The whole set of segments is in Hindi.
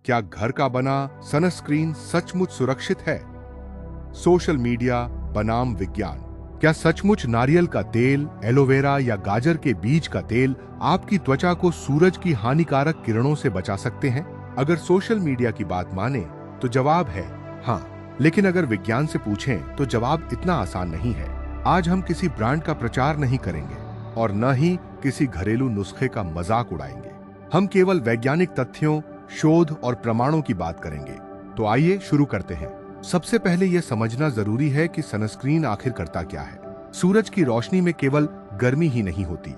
क्या घर का बना सनस्क्रीन सचमुच सुरक्षित है? सोशल मीडिया बनाम विज्ञान। क्या सचमुच नारियल का तेल, एलोवेरा या गाजर के बीज का तेल आपकी त्वचा को सूरज की हानिकारक किरणों से बचा सकते हैं? अगर सोशल मीडिया की बात माने तो जवाब है हाँ, लेकिन अगर विज्ञान से पूछें तो जवाब इतना आसान नहीं है। आज हम किसी ब्रांड का प्रचार नहीं करेंगे और न ही किसी घरेलू नुस्खे का मजाक उड़ाएंगे। हम केवल वैज्ञानिक तथ्यों, शोध और प्रमाणों की बात करेंगे। तो आइए शुरू करते हैं। सबसे पहले यह समझना जरूरी है कि सनस्क्रीन आखिर करता क्या है। सूरज की रोशनी में केवल गर्मी ही नहीं होती,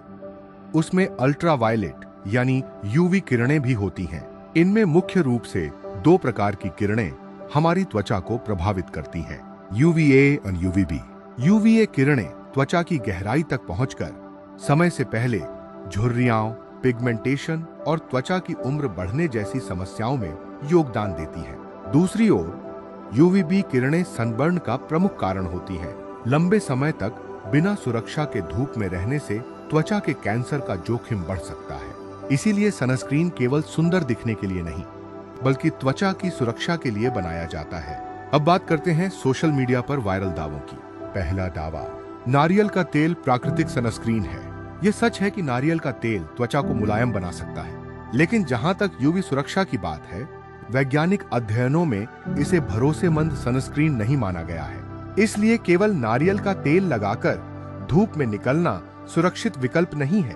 उसमें अल्ट्रावायलेट यानी यूवी किरणें भी होती हैं। इनमें मुख्य रूप से दो प्रकार की किरणें हमारी त्वचा को प्रभावित करती हैं, यूवीए और यूवीबी। यूवीए किरणें त्वचा की गहराई तक पहुंचकर समय से पहले झुर्रियां, पिगमेंटेशन और त्वचा की उम्र बढ़ने जैसी समस्याओं में योगदान देती है। दूसरी ओर यूवीबी किरणें सनबर्न का प्रमुख कारण होती हैं। लंबे समय तक बिना सुरक्षा के धूप में रहने से त्वचा के कैंसर का जोखिम बढ़ सकता है। इसीलिए सनस्क्रीन केवल सुंदर दिखने के लिए नहीं, बल्कि त्वचा की सुरक्षा के लिए बनाया जाता है। अब बात करते हैं सोशल मीडिया पर वायरल दावों की। पहला दावा, नारियल का तेल प्राकृतिक सनस्क्रीन है। यह सच है कि नारियल का तेल त्वचा को मुलायम बना सकता है, लेकिन जहां तक यूवी सुरक्षा की बात है, वैज्ञानिक अध्ययनों में इसे भरोसेमंद सनस्क्रीन नहीं माना गया है। इसलिए केवल नारियल का तेल लगाकर धूप में निकलना सुरक्षित विकल्प नहीं है।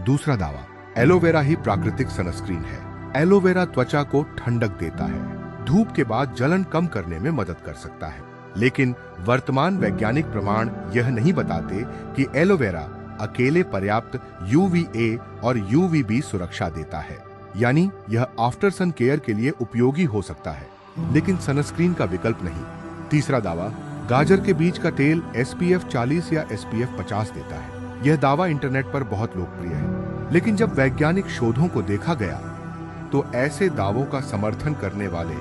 दूसरा दावा, एलोवेरा ही प्राकृतिक सनस्क्रीन है। एलोवेरा त्वचा को ठंडक देता है, धूप के बाद जलन कम करने में मदद कर सकता है। लेकिन वर्तमान वैज्ञानिक प्रमाण यह नहीं बताते कि एलोवेरा अकेले पर्याप्त यूवीए और यूवीबी सुरक्षा देता है। यानी यह आफ्टर सन केयर के लिए उपयोगी हो सकता है, लेकिन सनस्क्रीन का विकल्प नहीं। तीसरा दावा, गाजर के बीज का तेल SPF 40 या SPF 50 देता है। यह दावा इंटरनेट पर बहुत लोकप्रिय है, लेकिन जब वैज्ञानिक शोधों को देखा गया तो ऐसे दावों का समर्थन करने वाले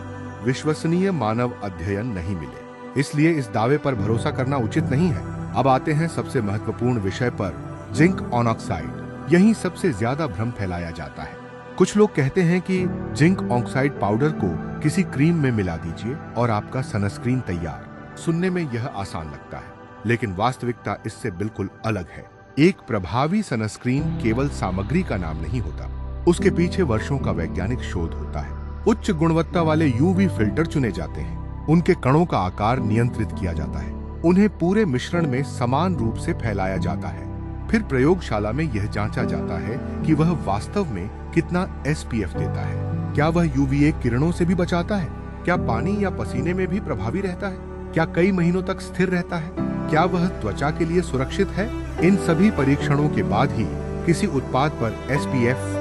विश्वसनीय मानव अध्ययन नहीं मिले। इसलिए इस दावे पर भरोसा करना उचित नहीं है। अब आते हैं सबसे महत्वपूर्ण विषय पर, जिंक ऑक्साइड। यही सबसे ज्यादा भ्रम फैलाया जाता है। कुछ लोग कहते हैं कि जिंक ऑक्साइड पाउडर को किसी क्रीम में मिला दीजिए और आपका सनस्क्रीन तैयार। सुनने में यह आसान लगता है, लेकिन वास्तविकता इससे बिल्कुल अलग है। एक प्रभावी सनस्क्रीन केवल सामग्री का नाम नहीं होता, उसके पीछे वर्षों का वैज्ञानिक शोध होता है। उच्च गुणवत्ता वाले यूवी फिल्टर चुने जाते हैं, उनके कणों का आकार नियंत्रित किया जाता है, उन्हें पूरे मिश्रण में समान रूप से फैलाया जाता है। फिर प्रयोगशाला में यह जांचा जाता है कि वह वास्तव में कितना SPF देता है। क्या वह यूवीए किरणों से भी बचाता है? क्या पानी या पसीने में भी प्रभावी रहता है? क्या कई महीनों तक स्थिर रहता है? क्या वह त्वचा के लिए सुरक्षित है? इन सभी परीक्षणों के बाद ही किसी उत्पाद पर SPF